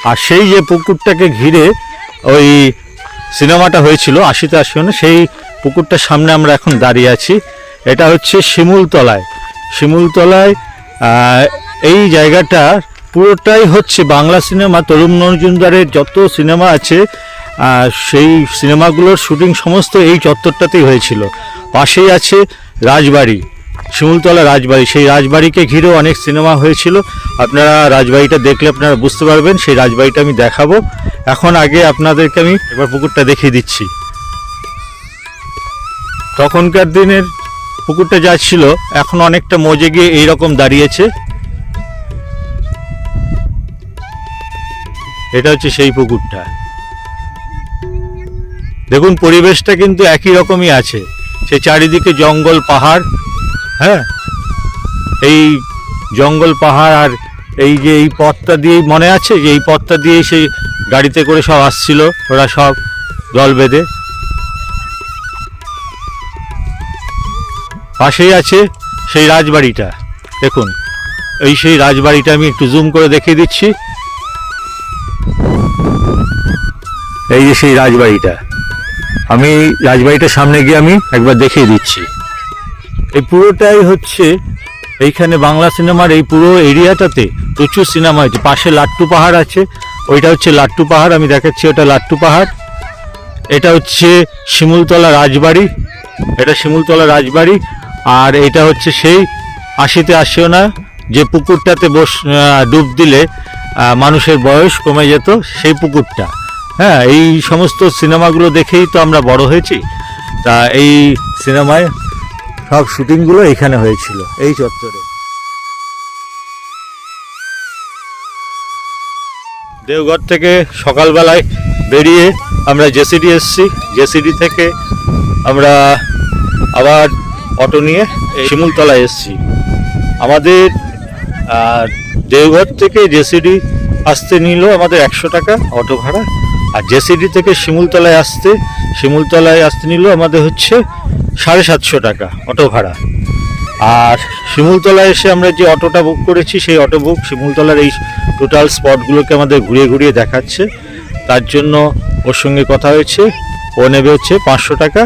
আর সেই যে পুকুরটাকে ঘিরে ওই সিনেমাটা হয়েছিল আশিতে আসিও না, সেই পুকুরটার সামনে আমরা এখন দাঁড়িয়ে আছি। এটা হচ্ছে শিমুলতলায়। শিমুলতলায় এই জায়গাটা পুরোটাই হচ্ছে বাংলা সিনেমা। তরুণ মজুমদারের যত সিনেমা আছে সেই সিনেমাগুলোর শুটিং সমস্ত এই চত্বরটাতেই হয়েছিল। পাশেই আছে রাজবাড়ি, শিমুলতলা রাজবাড়ি। সেই রাজবাড়িকে ঘিরেও অনেক সিনেমা হয়েছিল। আপনারা রাজবাড়িটা দেখলে আপনারা বুঝতে পারবেন। সেই রাজবাড়িটা আমি দেখাবো। এখন আগে আপনাদেরকে আমি এবার পুকুরটা দেখিয়ে দিচ্ছি। তখনকার দিনের পুকুরটা যা ছিল এখন অনেকটা মজে গিয়ে এইরকম দাঁড়িয়েছে। এটা হচ্ছে সেই পুকুরটা। দেখুন পরিবেশটা কিন্তু একই রকমই আছে, সে চারিদিকে জঙ্গল পাহাড়। হ্যাঁ, এই জঙ্গল পাহাড় আর এই যে এই পথটা দিয়ে মনে আছে যে এই পথটা দিয়ে সেই গাড়িতে করে সব আসছিল ওরা, সব দল বেঁধে। পাশেই আছে সেই রাজবাড়িটা। দেখুন এই সেই রাজবাড়িটা আমি একটু জুম করে দেখিয়ে দিচ্ছি। এই যে সেই রাজবাড়িটা, আমি রাজবাড়িটার সামনে গিয়ে আমি একবার দেখিয়ে দিচ্ছি। এই পুরোটাই হচ্ছে এইখানে বাংলা সিনেমার এই পুরো এরিয়াটাতে প্রচুর সিনেমা হয়েছে। পাশে লাট্টু পাহাড় আছে, ওইটা হচ্ছে লাট্টু পাহাড়, আমি দেখাচ্ছি ওটা লাট্টু পাহাড়। এটা হচ্ছে শিমুলতলা রাজবাড়ি, এটা শিমুলতলা রাজবাড়ি। আর এটা হচ্ছে সেই আশিতে আসিও না যে পুকুরটাতে ডুব দিলে মানুষের বয়স কমে যেত, সেই পুকুরটা। হ্যাঁ, এই সমস্ত সিনেমাগুলো দেখেই তো আমরা বড় হয়েছি। তা এই সিনেমায় সব শুটিংগুলো এখানে হয়েছিল এই চত্বরে। দেওঘর থেকে সকালবেলায় বেরিয়ে আমরা জেসিডি এসেছি। জেসিডি থেকে আমরা আবার অটো নিয়ে শিমুলতলায় এসেছি। আমাদের দেওঘর থেকে জেসিডি আসতে নিল আমাদের 100 টাকা অটো ভাড়া। আর জেসিডি থেকে শিমুলতলায় আসতে নিল আমাদের হচ্ছে 750 টাকা অটো ভাড়া। আর শিমুলতলায় এসে আমরা যে অটোটা বুক করেছি সেই অটো বুক শিমুলতলার এই টোটাল স্পটগুলোকে আমাদের ঘুরিয়ে ঘুরিয়ে দেখাচ্ছে। তার জন্য ওর সঙ্গে কথা হয়েছে, ও নেবে হচ্ছে 500 টাকা।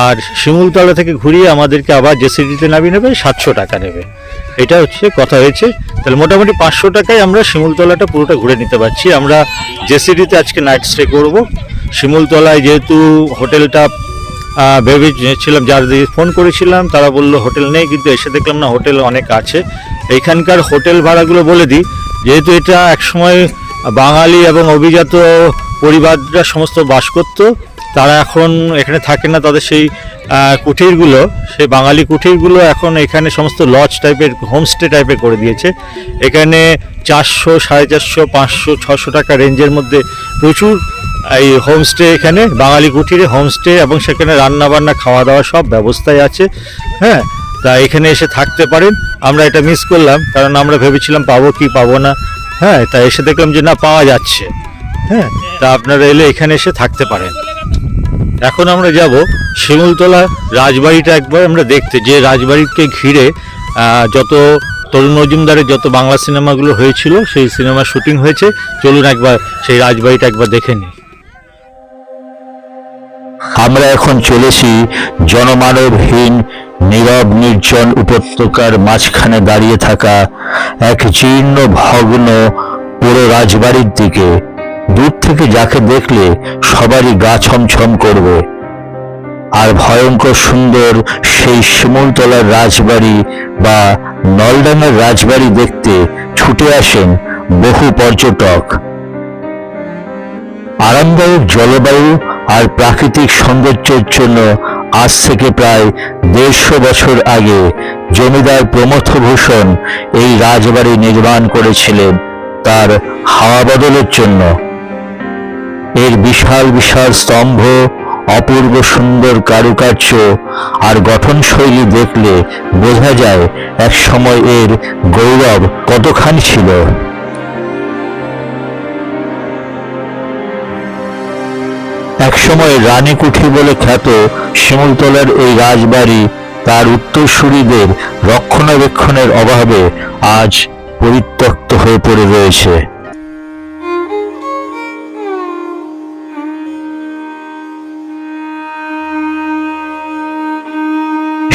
আর শিমুলতলা থেকে ঘুরিয়ে আমাদেরকে আবার জেসিডিতে নামিয়ে নেবে, 700 টাকা নেবে। এটা হচ্ছে কথা হয়েছে। তাহলে মোটামুটি 500 টাকায় আমরা শিমুলতলাটা পুরোটা ঘুরে নিতে পারছি। আমরা জেসিডিতে আজকে নাইট স্টে করব। শিমুলতলায় যেহেতু হোটেলটা ভেবেছিলাম, যাদের ফোন করেছিলাম তারা বললো হোটেল নেই, কিন্তু এসে দেখলাম না হোটেল অনেক আছে। এইখানকার হোটেল ভাড়াগুলো বলে দিই, যেহেতু এটা একসময় বাঙালি এবং অভিজাত পরিবাররা সমস্ত বাস করত, তারা এখন এখানে থাকে না। তাদের সেই কুঠিরগুলো, সেই বাঙালি কুঠিরগুলো এখন এখানে সমস্ত লজ টাইপের, হোমস্টে টাইপের করে দিয়েছে। এখানে 400, 450, 500, 600 টাকা রেঞ্জের মধ্যে প্রচুর এই হোমস্টে, এখানে বাঙালি কুঠিরে হোমস্টে, এবং সেখানে রান্না বান্না খাওয়া দাওয়া সব ব্যবস্থাই আছে। হ্যাঁ, তা এখানে এসে থাকতে পারেন। আমরা এটা মিস করলাম, কারণ আমরা ভেবেছিলাম পাবো কি পাবো না। হ্যাঁ, তা এসে দেখলাম যে না, পাওয়া যাচ্ছে। হ্যাঁ, তা তা আপনারা এলে এখানে এসে থাকতে পারেন। এখন আমরা যাব শিমুলতলা রাজবাড়িটা একবার আমরা দেখতে, যে রাজবাড়িকে ঘিরে যত তরুণ মজুমদারের যত বাংলা সিনেমাগুলো হয়েছিল সেই সিনেমার শুটিং হয়েছে। চলুন একবার সেই রাজবাড়িটা একবার দেখে নিই। আমরা এখন চলেছি জনমানবহীন নীরব নির্জন উপত্যকার মাঝখানে দাঁড়িয়ে থাকা এক জীর্ণ ভগ্ন পুরো রাজবাড়ির দিকে। দূর থেকে যাকে দেখলে সবারই গা ছমছম করবে। আর ভয়ঙ্কর সুন্দর সেই শিমুলতলার রাজবাড়ি বা নলডাঙ্গার রাজবাড়ি দেখতে ছুটে আসেন বহু পর্যটক। আরামদায়ক জলবায়ু আর প্রাকৃতিক সৌন্দর্যের জন্য আজ থেকে প্রায় 150 বছর আগে জমিদার প্রমথভূষণ এই রাজবাড়ি নির্মাণ করেছিলেন তার হাওয়া বদলের জন্য। এর বিশাল বিশাল স্তম্ভ, অপূর্ব সুন্দর কারুকার্য আর গঠনশৈলী দেখলে বোঝা যায় এক সময় এর গৌরব কতখানি ছিল। একসময় রানীকুঠি বলে খ্যাত শিমুলতলার এই রাজবাড়ি তার উত্তরসূরিদের রক্ষণাবেক্ষণের অভাবে আজ পরিত্যক্ত হয়ে পড়ে রয়েছে।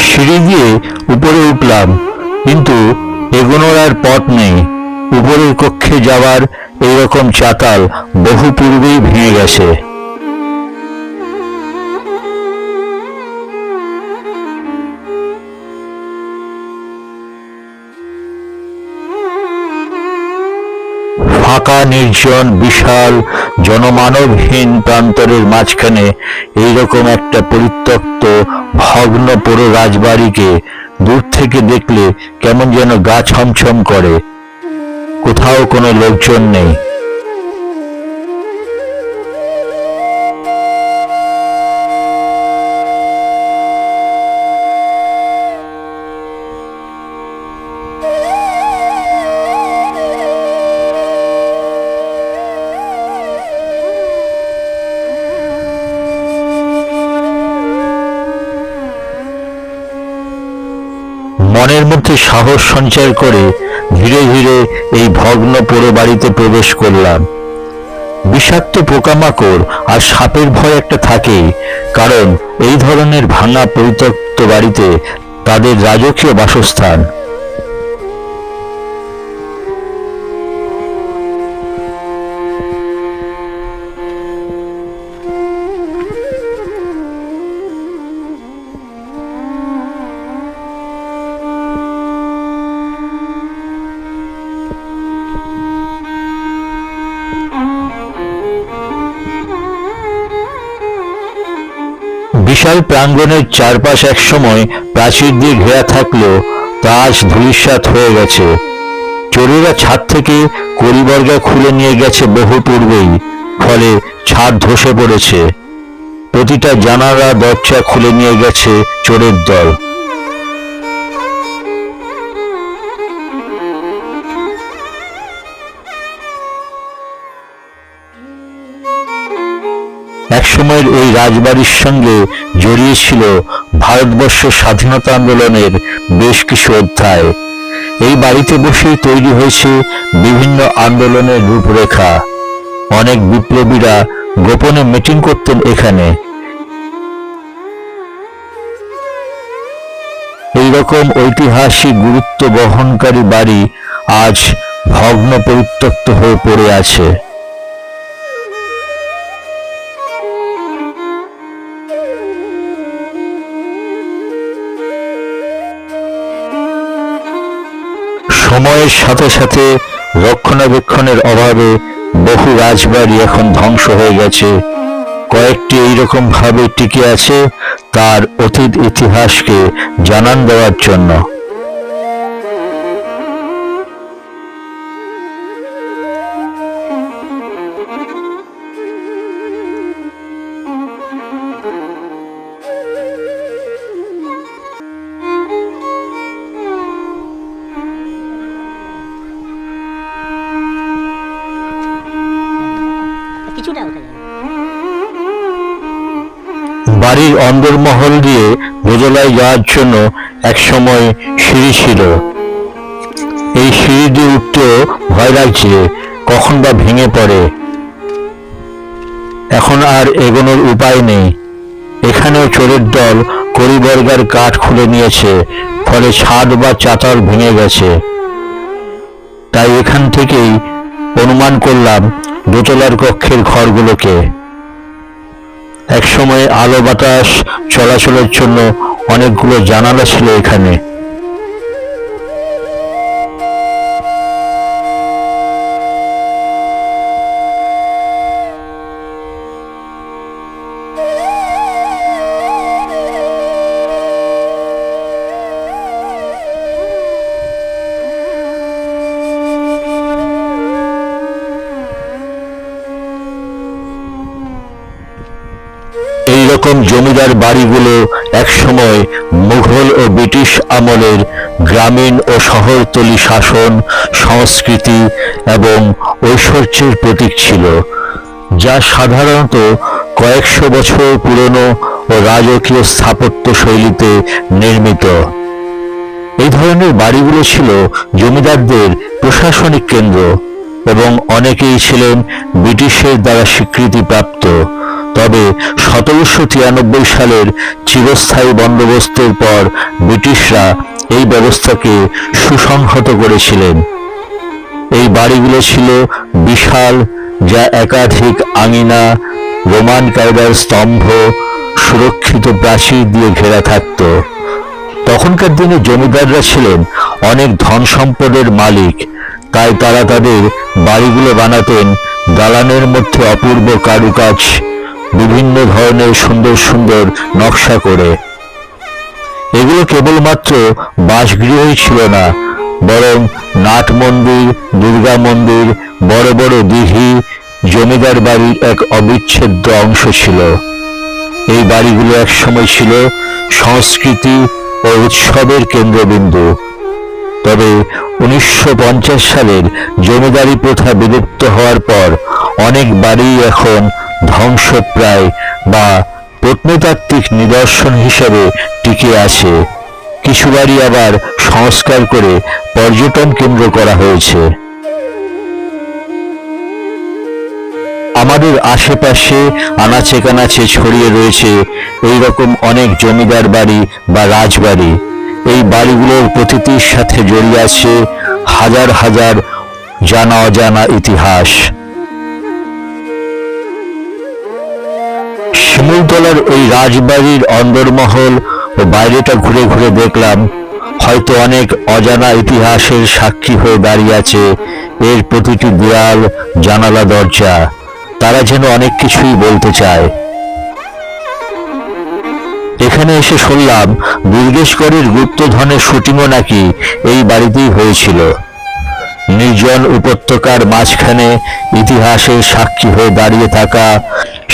সিঁড়ি দিয়ে উপরে উঠলাম, কিন্তু এগোনোর আর পথ নেই। উপরের কক্ষে যাওয়ার এইরকম চাতাল বহু পূর্বেই ভেঙে গেছে। ফাঁকা নির্জন বিশাল জনমানবহীন প্রান্তরের মাঝখানে এইরকম একটা পরিত্যক্ত ভগ্ন পুরো রাজবাড়িকে দূর থেকে দেখলে কেমন যেন গা ছমছম করে। কোথাও কোনো লোকজন নেই। মনের মধ্যে সাহস সঞ্চার করে ধীরে ধীরে এই ভগ্ন পোড়ো বাড়িতে প্রবেশ করলাম। বিষাক্ত পোকামাকড় আর সাপের ভয় একটা থাকেই, কারণ এই ধরনের ভাঙা পরিত্যক্ত বাড়িতে তাদের রাজকীয় বাসস্থান। বিশাল প্রাঙ্গণের চারপাশ এক সময় প্রাচীর দিয়ে ঘেরা থাকলেও তা আজ ধূলিসাৎ হয়ে গেছে। চোরেরা ছাদ থেকে কড়িবর্গা খুলে নিয়ে গেছে বহু পূর্বেই, ফলে ছাদ ধসে পড়েছে। প্রতিটা জানালা দরজা খুলে নিয়ে গেছে চোরের দল। একসময়ের এই রাজবাড়ির সঙ্গে জড়িয়ে ছিল ভারতবর্ষ স্বাধীনতা আন্দোলনের বেশ কিছু অধ্যায়। এই বাড়িতে বসেই তৈরি হয়েছে বিভিন্ন আন্দোলনের রূপরেখা। অনেক বিপ্লবীরা গোপনে মিটিং করতেন এখানে। এইরকম ঐতিহাসিক গুরুত্ব বহনকারী বাড়ি আজ ভগ্ন পরিত্যক্ত হয়ে পড়ে আছে। সময়ের সাথে সাথে রক্ষণাবেক্ষণের অভাবে বহু রাজবাড়ি এখন ধ্বংস হয়ে গেছে। কয়েকটি এইরকম ভাবে টিকে আছে তার অতীত ইতিহাসকে জানান দেওয়ার জন্য। কিছুটা ওঠা যাবে। বাড়ির অন্দরমহল দিয়ে দোতলায় যাওয়ার জন্য একসময় সিঁড়ি ছিল। এই সিঁড়ি দিয়ে উঠতেও ভয় লাগছে কখন বা ভেঙে পড়ে। এখন আর এগোনোর উপায় নেই। এখানেও চোরের দল কড়িবর্গার কাঠ খুলে নিয়েছে, ফলে ছাদ বা চাতাল ভেঙে গেছে। তাই এখান থেকেই অনুমান করলাম দোতলার কক্ষের ঘরগুলোকে। একসময় আলো বাতাস চলাচলের জন্য অনেকগুলো জানালা ছিল এখানে। এইরকম জমিদার বাড়িগুলো একসময় মুঘল ও ব্রিটিশ আমলের গ্রামীণ ও শহরতলি শাসন, সংস্কৃতি এবং ঐশ্বর্যের প্রতীক ছিল, যা সাধারণত কয়েকশো বছর পুরনো ও রাজকীয় স্থাপত্য শৈলীতে নির্মিত। এই ধরনের বাড়িগুলো ছিল জমিদারদের প্রশাসনিক কেন্দ্র এবং অনেকেই ছিলেন ব্রিটিশের দ্বারা স্বীকৃতিপ্রাপ্ত। তবে 1793 সালের চিরস্থায়ী বন্দোবস্তের পর ব্রিটিশরা এই ব্যবস্থাকে সুসংহত করেছিলেন। এই বাড়িগুলো ছিল বিশাল, যা একাধিক আঙিনা, রোমান কায়দার স্তম্ভ, সুরক্ষিত প্রাচীর দিয়ে ঘেরা থাকত। তখনকার দিনে জমিদাররা ছিলেন অনেক ধন সম্পদের মালিক, তাই তারা তাদের বাড়িগুলো বানাতেন দালানের মধ্যে অপূর্ব কারুকাজ, বিভিন্ন ধরনের সুন্দর সুন্দর নকশা করে। এগুলো কেবলমাত্র বাসগৃহই ছিল না, বরং নাট মন্দির, দুর্গা মন্দির, বড় বড় দিঘি জমিদার বাড়ির এক অবিচ্ছেদ্য অংশ ছিল। এই বাড়িগুলো একসময় ছিল সংস্কৃতি ও উৎসবের কেন্দ্রবিন্দু। তবে 1950 সালের জমিদারি প্রথা বিলুপ্ত হওয়ার পর অনেক বাড়ি এখন ধ্বংসপ্রায় বা প্রত্নতাত্ত্বিক নিদর্শন হিসেবে টিকে আছে। কিছু বাড়ি আবার সংস্কার করে পর্যটন কেন্দ্র করা হয়েছে। আমাদের আশেপাশে আনাচে কানাচে ছড়িয়ে রয়েছে এইরকম অনেক জমিদার বাড়ি বা রাজবাড়ি। এই বাড়িগুলোর প্রতিটির সাথে জড়িয়ে আছে হাজার হাজার জানা অজানা ইতিহাস। শিমুলতলার এই রাজবাড়ির অন্দরমহল ও বাইরেটা ঘুরে ঘুরে দেখলাম হয়তো অনেক অজানা ইতিহাসের সাক্ষী হয়ে দাঁড়িয়ে আছে এর প্রতিটি দেয়াল, জানালা, দরজা। তারা যেন অনেক কিছুই বলতে চায়। এখানে এসে শুনলাম দুর্গেশগড়ের গুপ্তধনের শুটিংও নাকি এই বাড়িতেই হয়েছিল। নির্জন উপত্যকার মাঝখানে ইতিহাসের সাক্ষী হয়ে দাঁড়িয়ে থাকা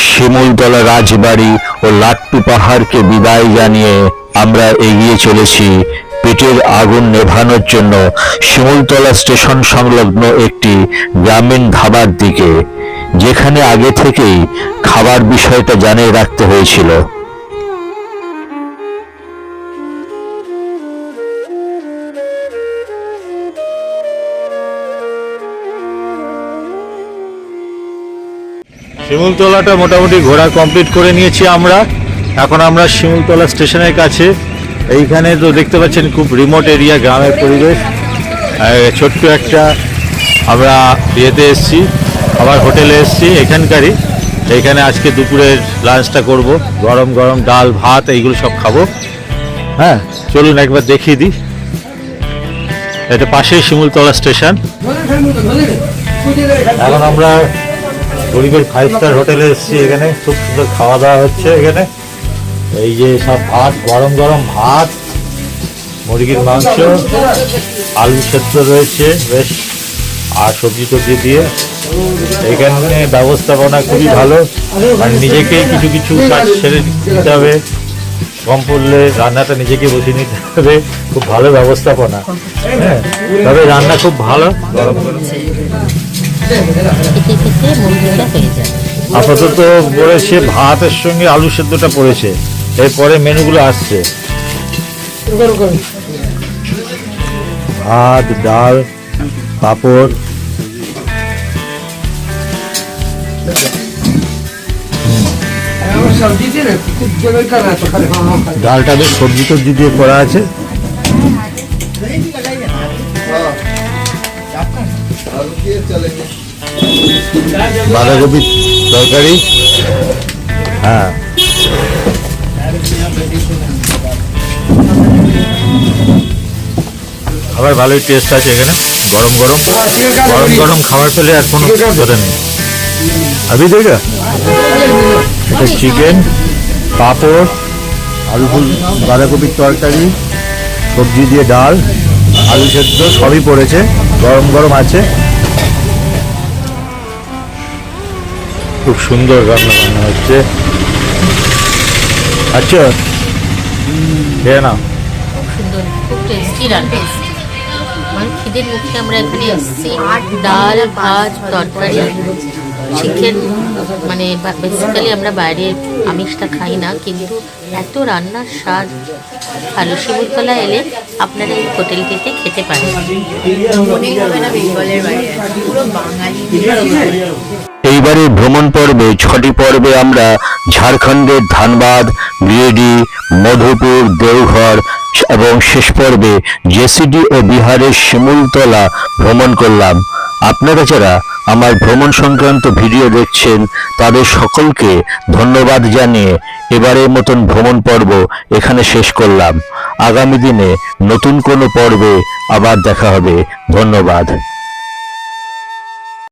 শিমুলতলা রাজবাড়ি ও লাট্টু পাহাড়কে বিদায় জানিয়ে আমরা এগিয়ে চলেছি পেটের আগুন নেভানোর জন্য শিমুলতলা স্টেশন সংলগ্ন একটি গ্রামীণ ধাবার দিকে, যেখানে আগে থেকেই খাবার বিষয়টা জানিয়ে রাখতে হয়েছিল। শিমুলতলাটা মোটামুটি ঘোরা কমপ্লিট করে নিয়েছি আমরা। এখন আমরা শিমুলতলা স্টেশনের কাছে। এইখানে তো দেখতে পাচ্ছেন খুব রিমোট এরিয়া, গ্রামের পরিবেশ। ছোট্ট একটা আমরা ইয়েতে এসেছি, আবার হোটেলে এসেছি এখানকারই। এইখানে আজকে দুপুরের লাঞ্চটা করব, গরম গরম ডাল ভাত এইগুলো সব খাবো। হ্যাঁ, চলুন একবার দেখিয়ে দিই। এটা পাশেই শিমুলতলা স্টেশন। এখন আমরা গরিবের 5 স্টার হোটেলে এসেছি। এখানে খুব সুন্দর খাওয়া দাওয়া হচ্ছে। এখানে এই যে সব ভাত, গরম গরম ভাত, মুরগির মাংস, আলু সেদ্ধ রয়েছে বেশ, আর সবজি টবজি দিয়ে। এখানে ব্যবস্থাপনা খুবই ভালো, আর নিজেকেই কিছু কিছু কাজ সেরে নিতে হবে। কম পড়লে রান্নাটা নিজেকে বসে নিতে হবে। খুব ভালো ব্যবস্থাপনা। হ্যাঁ, তবে রান্না খুব ভালো। গরম গরম আপাতত পড়েছে ভাতের সঙ্গে আলু সেদ্ধটা পড়েছে। এরপরে মেনুগুলো আসছে, ভাত, ডাল, পাঁপড়, ডালটা বেশ সবজি টবজি দিয়ে করা আছে। বাঁধাকপির তরকারি, হ্যাঁ, আবার ভালোই টেস্ট আছে এখানে। গরম গরম গরম গরম খাবার পেলে আর কোনো কথা নেই। আবি দেখা এটা চিকেন, পাঁপড়, আলু ফুল, বাঁধাকপির তরকারি, সবজি দিয়ে ডাল, আলু সেদ্ধ সবই পড়েছে, গরম গরম আছে। খুব সুন্দর রান্না বান্না হচ্ছে। আচ্ছা খেয়ে না, খুব সুন্দর, খুব টেস্টি রান্না। আমার খিদের মুখে আমরা এখানে এসেছি। ডাল, ভাত, তরকারি, চিকেন, মানে বেসিক্যালি আমরা বাইরে আমিষটা খাই না, কিন্তু এত রান্নার স্বাদ ভালো। শিমুলতলা এলে আপনারা এই হোটেলটিতে খেতে পারেন। মনেই হবে না বেঙ্গলের বাইরে আছি, পুরো বাঙালি। এইবারে ভ্রমণ পর্বে 6টি পর্বে আমরা ঝাড়খণ্ডের ধানবাদ, গিরিডি, মধুপুর, দেওঘর এবং শেষ পর্বে জেসিডি ও বিহারের শিমুলতলা ভ্রমণ করলাম। আপনারা যারা আমার ভ্রমণ সংক্রান্ত ভিডিও দেখছেন তাদের সকলকে ধন্যবাদ জানিয়ে এবারের মতন ভ্রমণ পর্ব এখানে শেষ করলাম। আগামী দিনে নতুন কোনো পর্বে আবার দেখা হবে। ধন্যবাদ।